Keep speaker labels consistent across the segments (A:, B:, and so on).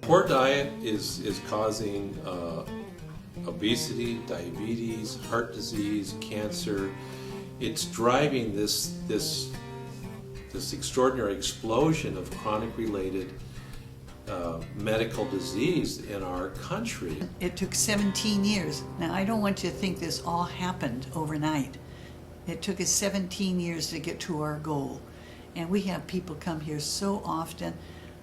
A: Poor diet is causing obesity, diabetes, heart disease, cancer. It's driving this extraordinary explosion of chronic-related medical disease in our country.
B: It took 17 years. Now, I don't want you to think this all happened overnight. It took us 17 years to get to our goal. And we have people come here so often,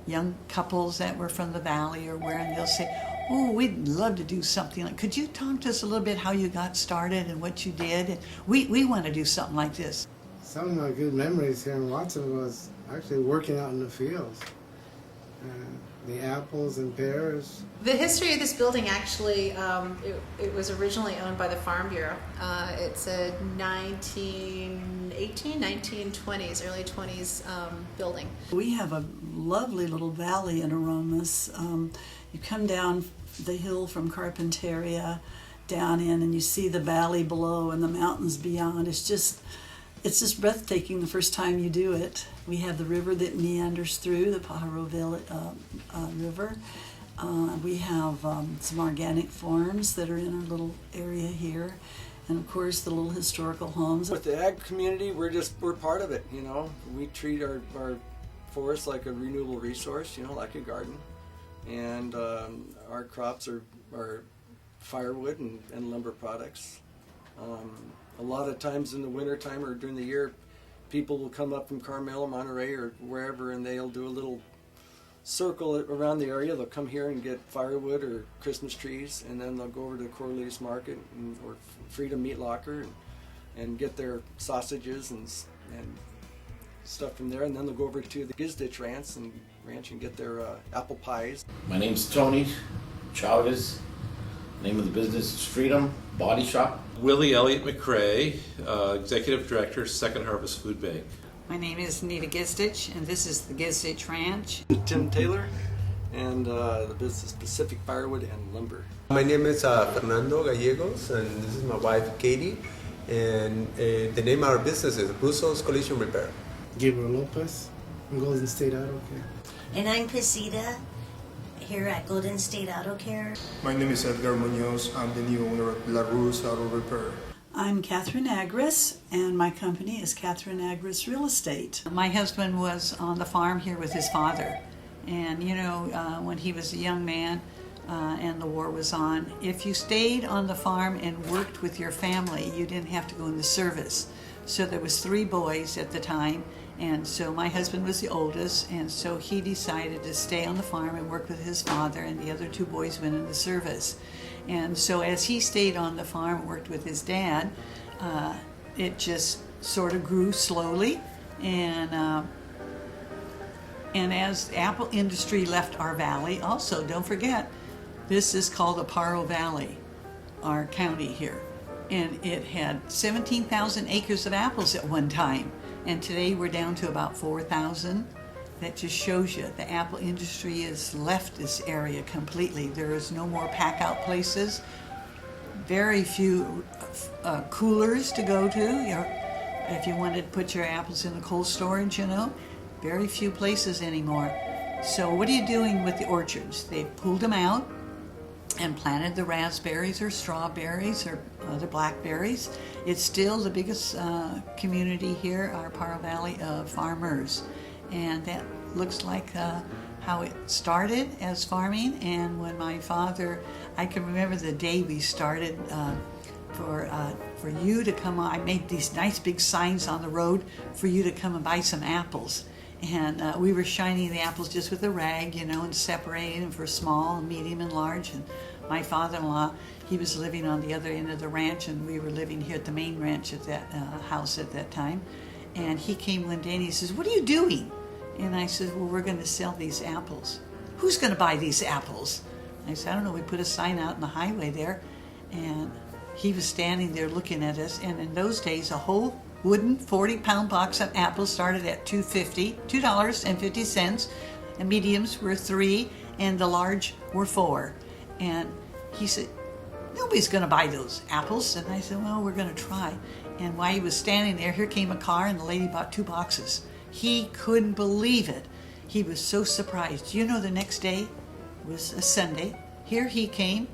B: young couples that were from the valley or where, and they'll say, oh, we'd love to do something like, could you talk to us a little bit how you got started and what you did? And we want to do something like this.
C: Some of my good memories here in Watsonville was actually working out in the fields. The apples and pears.
D: The history of this building actually, it was originally owned by the Farm Bureau. It's a 1920s, early 20s building.
E: We have a lovely little valley in Aromas. You come down the hill from Carpinteria down in and you see the valley below and the mountains beyond. It's just breathtaking the first time you do it. We have the river that meanders through, the Pajaroville River. We have some organic farms that are in our little area here. And of course the little historical homes.
F: With the ag community, we're part of it, you know. We treat our forest like a renewable resource, you know, like a garden. And our crops are firewood and lumber products. A lot of times in the winter time or during the year, people will come up from Carmel or Monterey or wherever, and they'll do a little circle around the area. They'll come here and get firewood or Christmas trees, and then they'll go over to Corliss Market or Freedom Meat Locker and get their sausages and stuff from there, and then they'll go over to the Gizdich Ranch and get their apple pies.
G: My name's Tony Chavez. Name of the business is Freedom Body Shop.
A: Willie Mccray, Executive Director, Second Harvest Food Bank.
B: My name is Nita Gizdich, and this is the Gizdich Ranch.
F: Tim Taylor, and the business Pacific Firewood and Lumber.
H: My name is Fernando Gallegos, and this is my wife Katie, and the name of our business is Bustos Collision Repair.
C: Gabriel Lopez from Golden State Auto Care.
I: And I'm Pasita here at Golden State Auto Care.
J: My name is Edgar Munoz. I'm the new owner of La Ruz Auto Repair.
E: I'm Catherine Agris, and my company is Catherine Agris Real Estate.
B: My husband was on the farm here with his father. And you know, when he was a young man and the war was on, if you stayed on the farm and worked with your family, you didn't have to go in the service. So there was 3 boys at the time, and so my husband was the oldest, and so he decided to stay on the farm and work with his father, and the other 2 boys went in the service. And so as he stayed on the farm and worked with his dad, it just sort of grew slowly, and as the apple industry left our valley, also don't forget, this is called the Paro Valley, our county here. And it had 17,000 acres of apples at one time. And today we're down to about 4,000. That just shows you the apple industry has left this area completely. There is no more pack out places. Very few coolers to go to. If you wanted to put your apples in the cold storage, you know, very few places anymore. So what are you doing with the orchards? They pulled them out and planted the raspberries or strawberries or other blackberries. It's still the biggest community here, our Paro Valley of farmers. And that looks like how it started as farming. And when my father, I can remember the day we started for you to come on. I made these nice big signs on the road for you to come and buy some apples. And we were shining the apples just with a rag, you know, and separating them for small, medium, and large. And my father-in-law, he was living on the other end of the ranch, and we were living here at the main ranch at that house at that time. And he came one day and he says, "What are you doing?" And I said, "Well, we're going to sell these apples." "Who's going to buy these apples?" I said, "I don't know." We put a sign out in the highway there, and he was standing there looking at us. And in those days, a whole wooden 40-pound box of apples started at $2.50, and mediums were $3, and the large were $4. And he said, "Nobody's going to buy those apples." And I said, "Well, we're going to try." And while he was standing there, here came a car, and the lady bought 2 boxes. He couldn't believe it. He was so surprised. You know, the next day, It was a Sunday. Here he came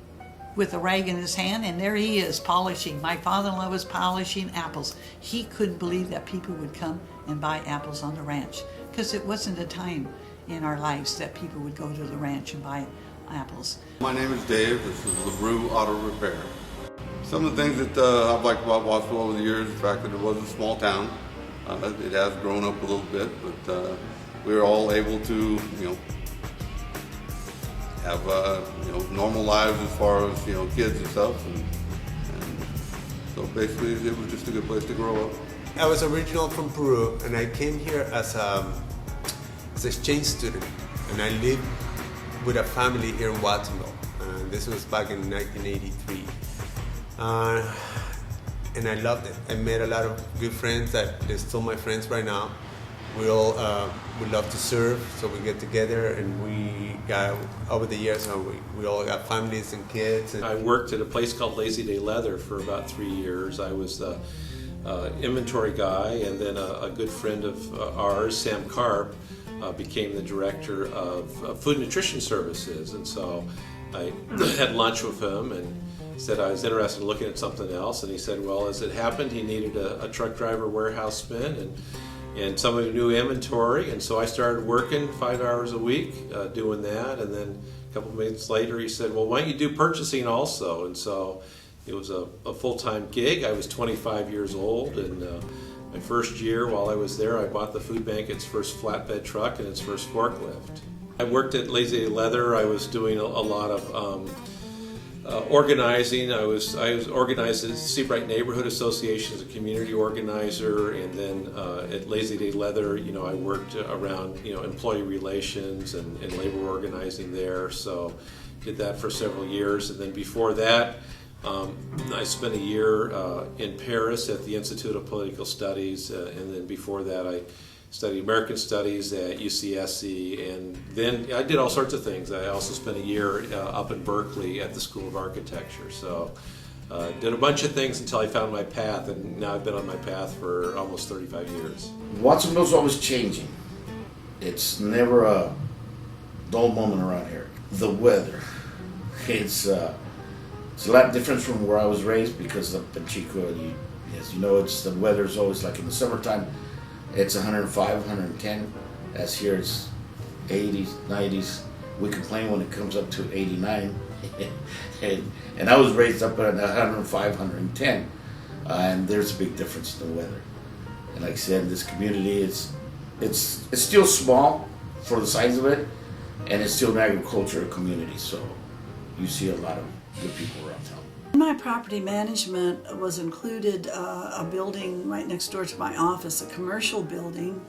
B: with a rag in his hand, and there he is polishing. My father-in-law was polishing apples. He couldn't believe that people would come and buy apples on the ranch, because it wasn't a time in our lives that people would go to the ranch and buy apples.
K: My name is Dave. This is LaRue Auto Repair. Some of the things that I've liked about Watsonville over the years, the fact that it was a small town. It has grown up a little bit, but we were all able to, have normal lives as far as kids and stuff, and so basically it was just a good place to grow up.
H: I was original from Peru, and I came here as an exchange student, and I lived with a family here in Watsonville. This was back in 1983. And I loved it. I made a lot of good friends that they're still my friends right now. We all we love to serve, so we get together, and we got over the years. We all got families and kids. And
A: I worked at a place called Lazy Day Leather for about 3 years. I was the inventory guy, and then a good friend of ours, Sam Karp, became the director of food nutrition services, and so I had lunch with him and said I was interested in looking at something else, and he said, well, as it happened, he needed a truck driver warehouseman and somebody who knew inventory, and so I started working 5 hours a week doing that, and then a couple of minutes later he said, well, why don't you do purchasing also? And so it was a full-time gig. I was 25 years old, and my first year while I was there, I bought the food bank its first flatbed truck and its first forklift. I worked at Lazy Day Leather. I was doing a lot of organizing. I was organized at Seabright Neighborhood Association as a community organizer, and then at Lazy Day Leather, I worked around employee relations and labor organizing there. So did that for several years, and then before that, I spent a year in Paris at the Institute of Political Studies, and then before that, I studied American Studies at UCSC, and then I did all sorts of things. I also spent a year up in Berkeley at the School of Architecture. So did a bunch of things until I found my path, and now I've been on my path for almost 35 years.
G: Watsonville's always changing. It's never a dull moment around here. The weather, it's a lot different from where I was raised, because up in Chico, as you know, the weather's always like in the summertime. It's 105, 110. As here it's 80s, 90s. We complain when it comes up to 89. and I was raised up at 105, 110. And there's a big difference in the weather. And like I said, in this community, it's still small for the size of it, and it's still an agricultural community. So you see a lot of good people around town.
E: In my property management was included a building right next door to my office, a commercial building,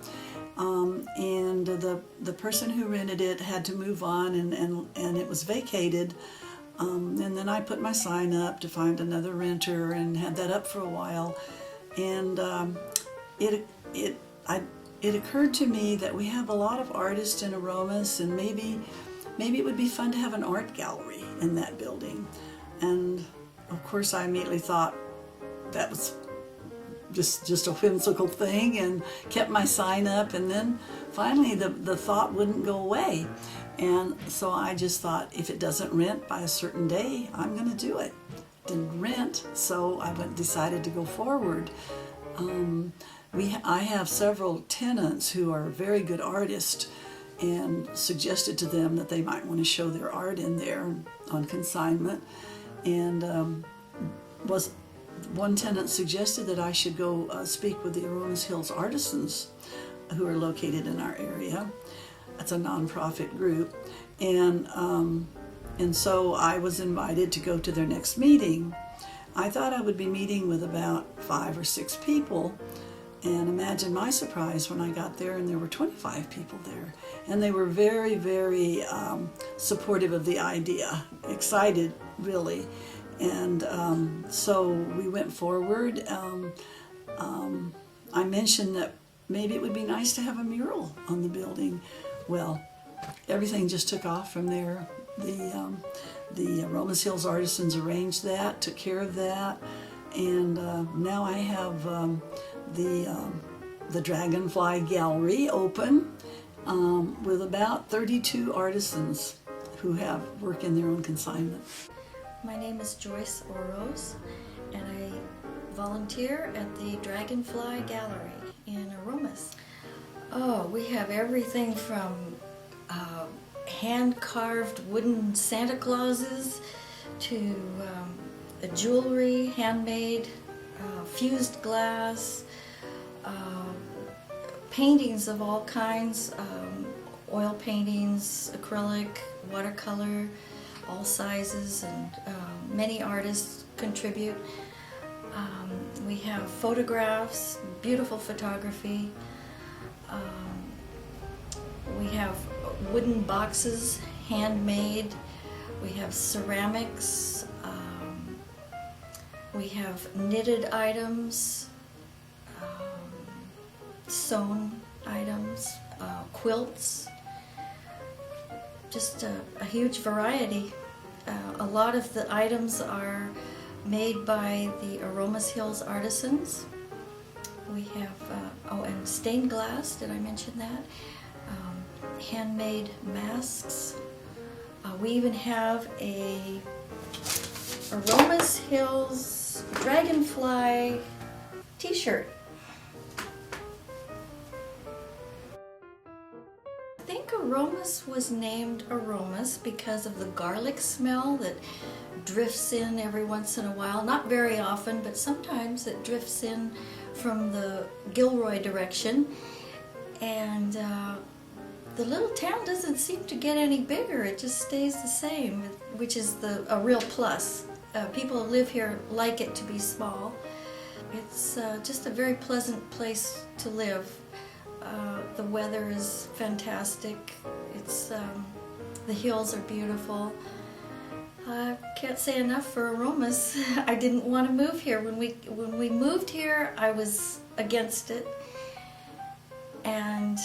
E: and the person who rented it had to move on, and it was vacated, and then I put my sign up to find another renter and had that up for a while, and it occurred to me that we have a lot of artists in Aromas, and maybe it would be fun to have an art gallery in that building. And of course, I immediately thought that was just a whimsical thing, and kept my sign up, and then finally the thought wouldn't go away. And so I just thought, if it doesn't rent by a certain day, I'm going to do it. Didn't rent, so I decided to go forward. I have several tenants who are very good artists, and suggested to them that they might want to show their art in there on consignment. And one tenant suggested that I should go speak with the Aromas Hills Artisans, who are located in our area. It's a nonprofit group, and so I was invited to go to their next meeting. I thought I would be meeting with about 5 or 6 people, and imagine my surprise when I got there and there were 25 people there, and they were very, very supportive of the idea, excited really. And so we went forward. I mentioned that maybe it would be nice to have a mural on the building. Well, everything just took off from there. The Aromas Hills Artisans arranged that, took care of that, and now I have the Dragonfly Gallery open with about 32 artisans who have work in their own consignment.
L: My name is Joyce Oroz, and I volunteer at the Dragonfly Gallery in Aromas. Oh, we have everything from hand-carved wooden Santa Clauses to jewelry, handmade, fused glass, paintings of all kinds, oil paintings, acrylic, watercolor, all sizes, and many artists contribute. We have photographs, beautiful photography. We have wooden boxes, handmade. We have ceramics. We have knitted items, sewn items, quilts. Just a huge variety. A lot of the items are made by the Aromas Hills artisans. We have, and stained glass, did I mention that? Handmade masks. We even have a Aromas Hills Dragonfly t-shirt. I think Aromas was named Aromas because of the garlic smell that drifts in every once in a while. Not very often, but sometimes it drifts in from the Gilroy direction. And the little town doesn't seem to get any bigger. It just stays the same, which is a real plus. People who live here like it to be small. It's just a very pleasant place to live. The weather is fantastic. It's the hills are beautiful. I can't say enough for Aromas. I didn't want to move here. When we moved here, I was against it, and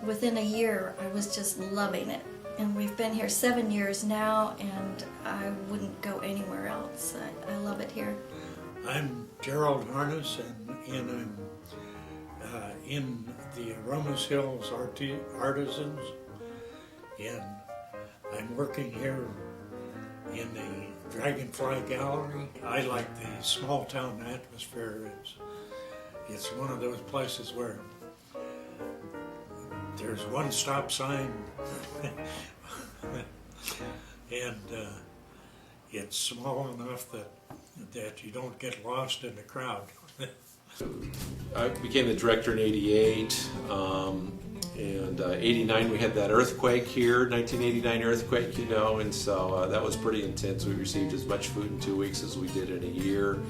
L: within a year, I was just loving it. And we've been here 7 years now, and I wouldn't go anywhere else. I love it here.
M: I'm Gerald Harness, and I'm in the Aromas Hills Artisans, and I'm working here in the Dragonfly Gallery. I like the small town atmosphere. It's one of those places where there's one stop sign and it's small enough that you don't get lost in the crowd.
A: I became the director in '88, and 89 we had that earthquake here, 1989 earthquake, and so that was pretty intense. We received as much food in 2 weeks as we did in a year.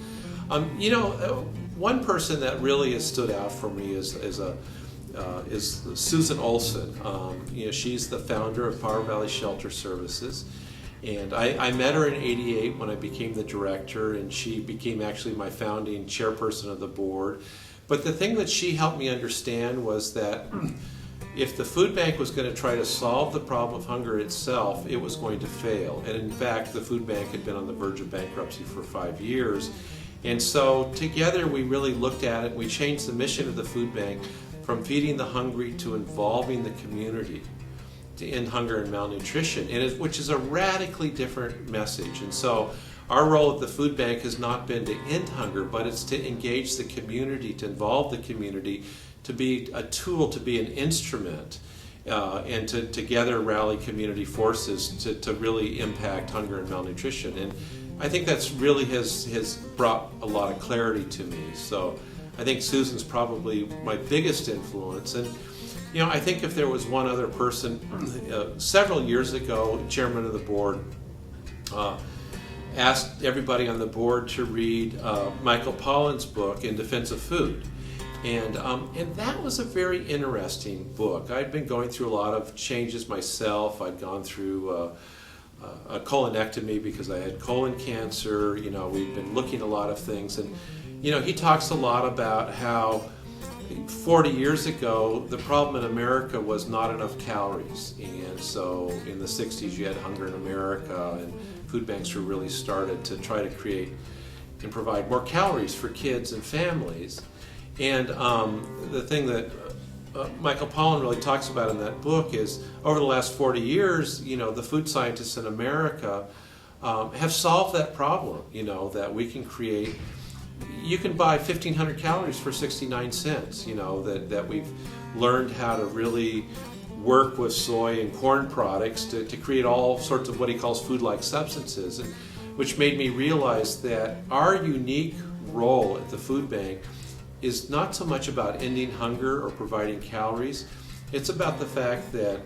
A: One person that really has stood out for me is Susan Olson. She's the founder of Power Valley Shelter Services. And I met her in '88 when I became the director, and she became actually my founding chairperson of the board. But the thing that she helped me understand was that if the food bank was going to try to solve the problem of hunger itself, it was going to fail. And in fact, the food bank had been on the verge of bankruptcy for 5 years. And so together we really looked at it. We changed the mission of the food bank from feeding the hungry to involving the community to end hunger and malnutrition, which is a radically different message. And so our role at the food bank has not been to end hunger, but it's to engage the community, to involve the community, to be a tool, to be an instrument, and to together rally community forces to really impact hunger and malnutrition. And I think that's really has brought a lot of clarity to me. So I think Susan's probably my biggest influence. And I think if there was one other person, several years ago, chairman of the board asked everybody on the board to read Michael Pollan's book, In Defense of Food. And that was a very interesting book. I'd been going through a lot of changes myself. I'd gone through a colonectomy because I had colon cancer. We'd been looking at a lot of things. And, he talks a lot about how 40 years ago, the problem in America was not enough calories. And so in the 60s, you had hunger in America, and food banks were really started to try to create and provide more calories for kids and families. And the thing that Michael Pollan really talks about in that book is over the last 40 years, the food scientists in America have solved that problem, that we can create, you can buy 1,500 calories for 69 cents, that we've learned how to really work with soy and corn products to create all sorts of what he calls food-like substances, and which made me realize that our unique role at the food bank is not so much about ending hunger or providing calories. It's about the fact that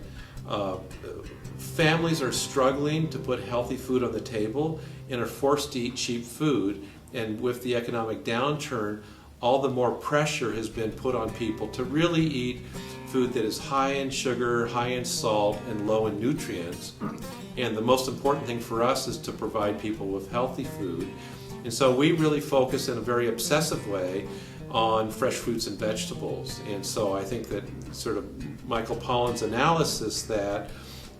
A: families are struggling to put healthy food on the table and are forced to eat cheap food. And with the economic downturn, all the more pressure has been put on people to really eat food that is high in sugar, high in salt, and low in nutrients. And the most important thing for us is to provide people with healthy food. And so we really focus in a very obsessive way on fresh fruits and vegetables. And so I think that sort of Michael Pollan's analysis that,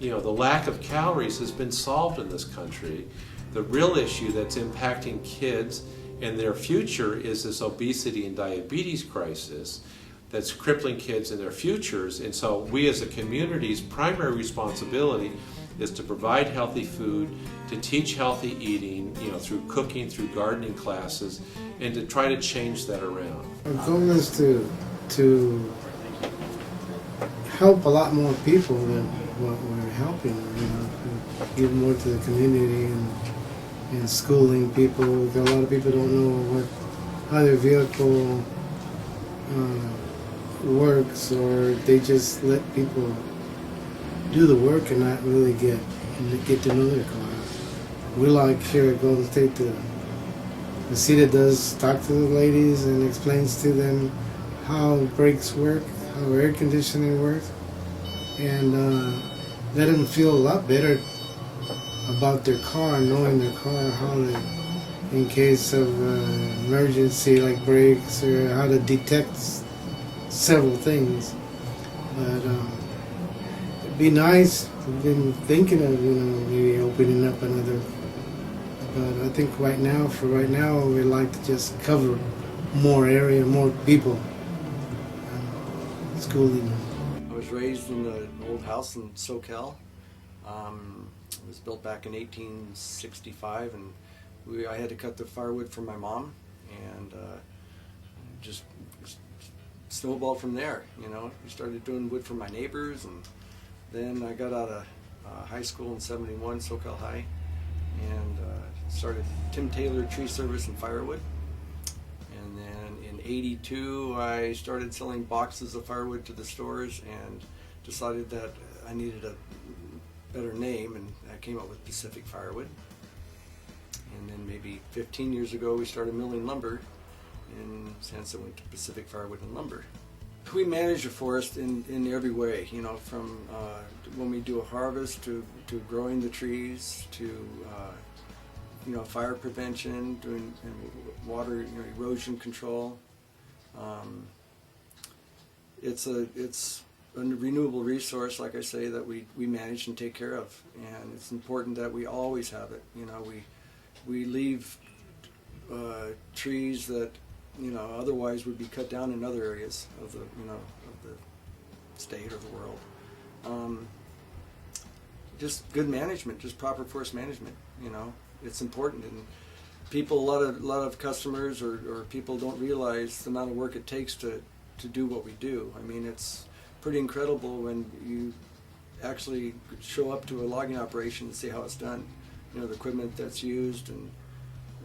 A: the lack of calories has been solved in this country. The real issue that's impacting kids and their future is this obesity and diabetes crisis that's crippling kids and their futures. And so we as a community's primary responsibility is to provide healthy food, to teach healthy eating, through cooking, through gardening classes, and to try to change that around.
C: Our goal is to help a lot more people than what we're helping, to give more to the community and schooling people. A lot of people don't know how their vehicle works, or they just let people do the work and not really get to know their car. We like here at Golden State, the CETA does talk to the ladies and explains to them how brakes work, how air conditioning works, and let them feel a lot better about their car, knowing their car, how to, in case of emergency like brakes, or how to detect several things. But it'd be nice. We've been thinking of maybe opening up another. But I think right now, we'd like to just cover more area, more people, schooling.
F: I was raised in an old house in SoCal. It was built back in 1865, and I had to cut the firewood for my mom, and just snowballed from there. We started doing wood for my neighbors, and then I got out of high school in '71, SoCal High, and started Tim Taylor Tree Service and Firewood. And then in '82, I started selling boxes of firewood to the stores, and decided that I needed a better name, and I came up with Pacific Firewood. And then maybe 15 years ago, we started milling lumber, and since I went to Pacific Firewood and Lumber. We manage the forest in every way, from when we do a harvest to growing the trees to fire prevention, doing water erosion control. It's a renewable resource, like I say, that we manage and take care of, and it's important that we always have it. We leave trees that otherwise would be cut down in other areas of the state or the world. Just good management, just proper forest management. It's important, and people, a lot of customers or people don't realize the amount of work it takes to do what we do. I mean, it's pretty incredible when you actually show up to a logging operation and see how it's done. The equipment that's used and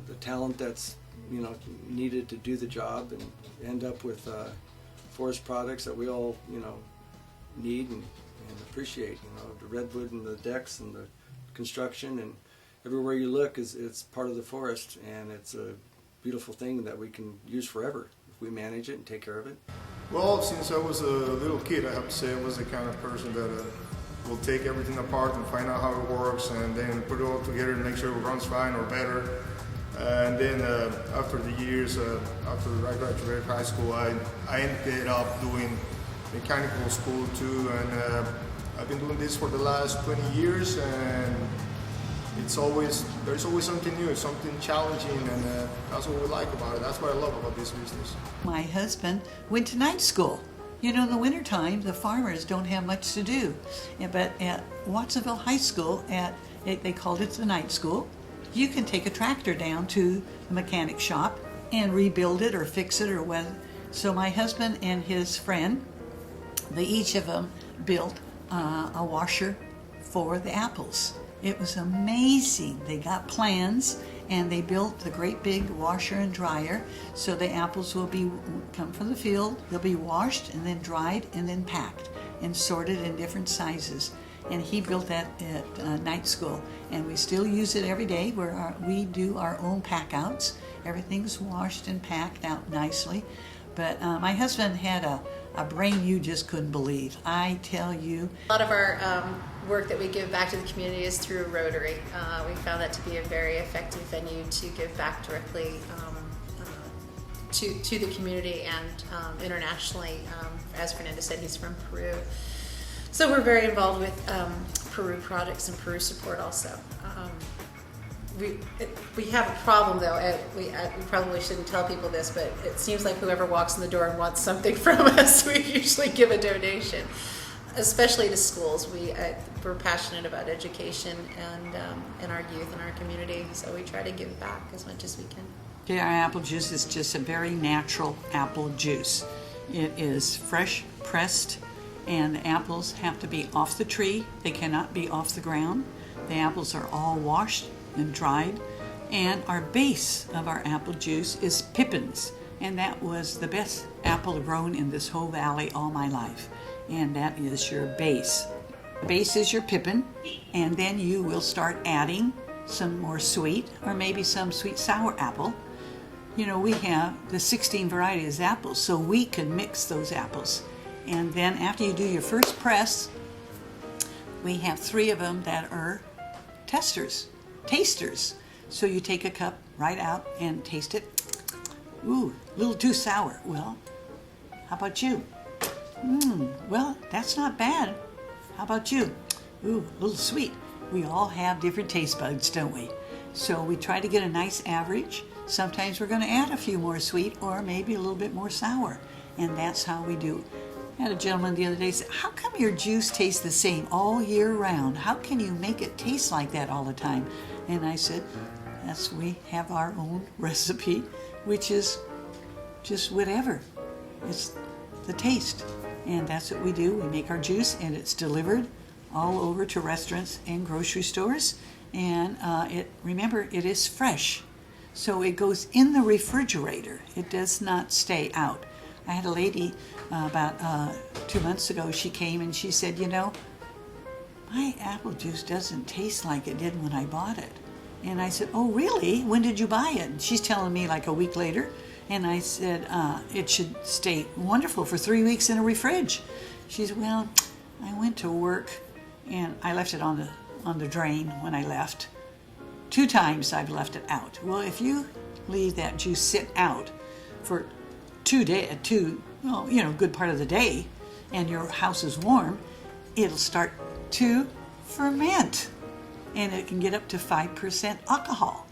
F: the talent that's needed to do the job, and end up with forest products that we all need and appreciate. The redwood and the decks and the construction, and everywhere you look it's part of the forest, and it's a beautiful thing that we can use forever if we manage it and take care of it.
J: Well, since I was a little kid, I have to say I was the kind of person that will take everything apart and find out how it works, and then put it all together and make sure it runs fine or better. And then after the years, after I graduated high school, I ended up doing mechanical school too, and I've been doing this for the last 20 years, and there's always something new, something challenging, and that's what we like about it. That's what I love about this business.
B: My husband went to night school, You know, in the wintertime, the farmers don't have much to do. But at Watsonville High School, they called it the night school, you can take a tractor down to the mechanic shop and rebuild it or fix it or whether. So my husband and his friend, each of them built a washer for the apples. It was amazing. They got plans and they built the great big washer and dryer, so the apples will come from the field, they'll be washed and then dried and then packed and sorted in different sizes. And he built that at night school, and we still use it every day. We do our own pack outs. Everything's washed and packed out nicely. But my husband had a brain you just couldn't believe. I tell you.
D: A lot of our work that we give back to the community is through Rotary. We found that to be a very effective venue to give back directly to the community and internationally. As Fernando said, he's from Peru. So we're very involved with Peru projects and Peru support also. We have a problem though. We probably shouldn't tell people this, but it seems like whoever walks in the door and wants something from us, we usually give a donation, especially to schools. We're passionate about education and our youth and our community, so we try to give back as much as we can.
B: Yeah, our apple juice is just a very natural apple juice. It is fresh pressed, and the apples have to be off the tree. They cannot be off the ground. The apples are all washed and dried, and our base of our apple juice is pippins, and that was the best apple grown in this whole valley all my life, and that is your base. Base is your pippin, and then you will start adding some more sweet or maybe some sweet sour apple. You know, we have the 16 varieties of apples, so we can mix those apples. And then after you do your first press, we have 3 of them that are tasters. So you take a cup right out and taste it. Ooh, a little too sour. Well, how about you? Well, that's not bad. How about you? Ooh, a little sweet. We all have different taste buds, don't we? So we try to get a nice average. Sometimes we're going to add a few more sweet or maybe a little bit more sour. And that's how we do. I had a gentleman the other day say, how come your juice tastes the same all year round? How can you make it taste like that all the time? And I said, we have our own recipe, which is just whatever. It's the taste. And that's what we do. We make our juice and it's delivered all over to restaurants and grocery stores. And remember, it is fresh. So it goes in the refrigerator. It does not stay out. I had a lady about 2 months ago, she came and she said, you know, my apple juice doesn't taste like it did when I bought it. And I said, oh really? When did you buy it? And she's telling me like a week later. And I said, it should stay wonderful for 3 weeks in a fridge. She said, well, I went to work and I left it on the drain when I left. 2 times I've left it out. Well, if you leave that juice sit out for good part of the day, and your house is warm, it'll start to ferment, and it can get up to 5% alcohol.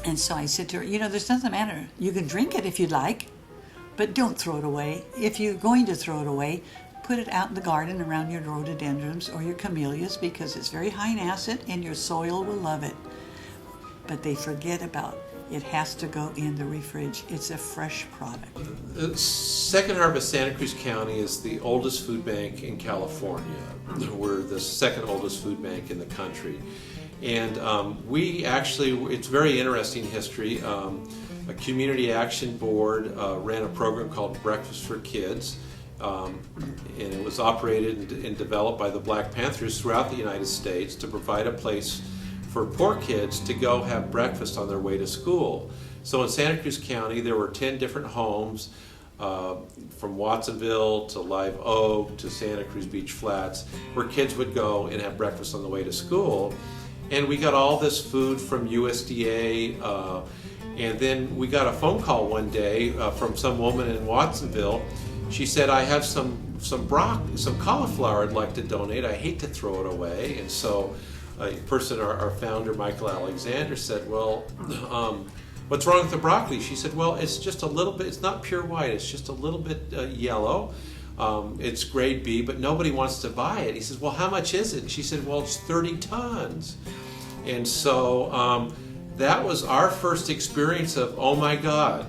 B: And so I said to her, you know, there's nothing matter. You can drink it if you'd like, but don't throw it away. If you're going to throw it away, put it out in the garden around your rhododendrons or your camellias, because it's very high in acid and your soil will love it. But they forget about it has to go in the fridge. It's a fresh product.
A: Second Harvest Santa Cruz County is the oldest food bank in California. We're the second oldest food bank in the country. And it's very interesting history. A community action board ran a program called Breakfast for Kids. And it was operated and developed by the Black Panthers throughout the United States to provide a place for poor kids to go have breakfast on their way to school. So in Santa Cruz County, there were 10 different homes from Watsonville to Live Oak to Santa Cruz Beach Flats, where kids would go and have breakfast on the way to school. And we got all this food from USDA, and then we got a phone call one day from some woman in Watsonville. She said, I have some cauliflower I'd like to donate. I hate to throw it away. And so a person, our founder, Michael Alexander, said, well, what's wrong with the broccoli? She said, well, it's just a little bit, it's not pure white, it's just a little bit yellow. It's grade B, but nobody wants to buy it. He says, well, how much is it? And she said, well, it's 30 tons. And so that was our first experience of, oh my God,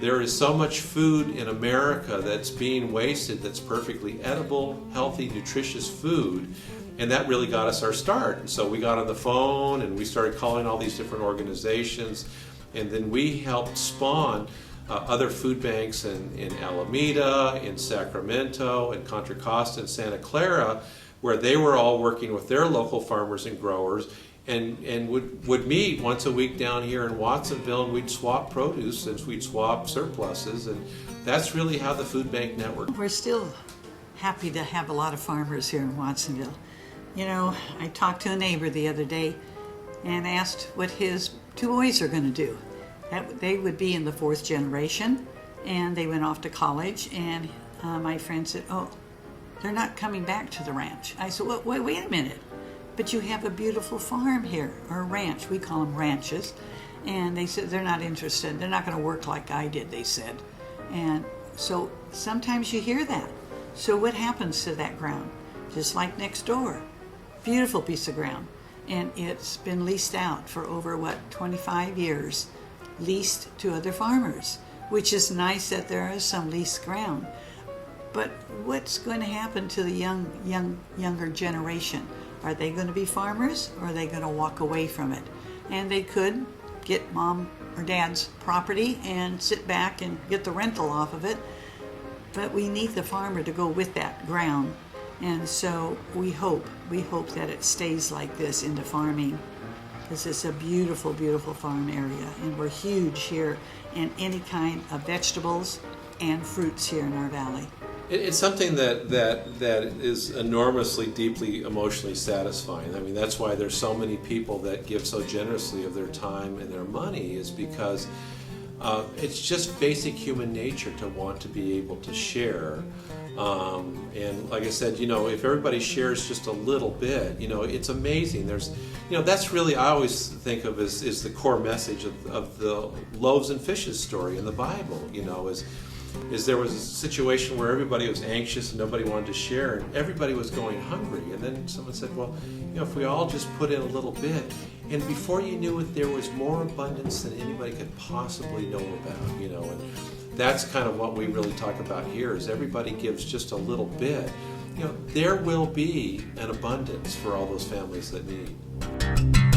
A: there is so much food in America that's being wasted that's perfectly edible, healthy, nutritious food. And that really got us our start. And so we got on the phone and we started calling all these different organizations. And then we helped spawn other food banks in Alameda, in Sacramento, in Contra Costa, and Santa Clara, where they were all working with their local farmers and growers, and would meet once a week down here in Watsonville, and we'd swap produce and we'd swap surpluses, and that's really how the food bank network.
B: We're still happy to have a lot of farmers here in Watsonville. You know, I talked to a neighbor the other day and asked what his 2 boys are going to do. They would be in the 4th generation, and they went off to college, and my friend said, oh, they're not coming back to the ranch. I said, well, wait a minute, but you have a beautiful farm here, or a ranch. We call them ranches. And they said they're not interested. They're not going to work like I did, they said. And so sometimes you hear that. So what happens to that ground? Just like next door, beautiful piece of ground. And it's been leased out for over, 25 years. Leased to other farmers, which is nice that there is some leased ground. But what's going to happen to the younger generation? Are they going to be farmers, or are they going to walk away from it? And they could get mom or dad's property and sit back and get the rental off of it. But we need the farmer to go with that ground. And so we hope that it stays like this into farming. This is a beautiful, beautiful farm area, and we're huge here in any kind of vegetables and fruits here in our valley.
A: It's something that is enormously, deeply emotionally satisfying. I mean, that's why there's so many people that give so generously of their time and their money, is because it's just basic human nature to want to be able to share. And like I said, if everybody shares just a little bit, it's amazing. There's, that's really, I always think of as the core message of the loaves and fishes story in the Bible, is there was a situation where everybody was anxious and nobody wanted to share, and everybody was going hungry. And then someone said, well, if we all just put in a little bit, and before you knew it, there was more abundance than anybody could possibly know about, and that's kind of what we really talk about here, is everybody gives just a little bit. There will be an abundance for all those families that need.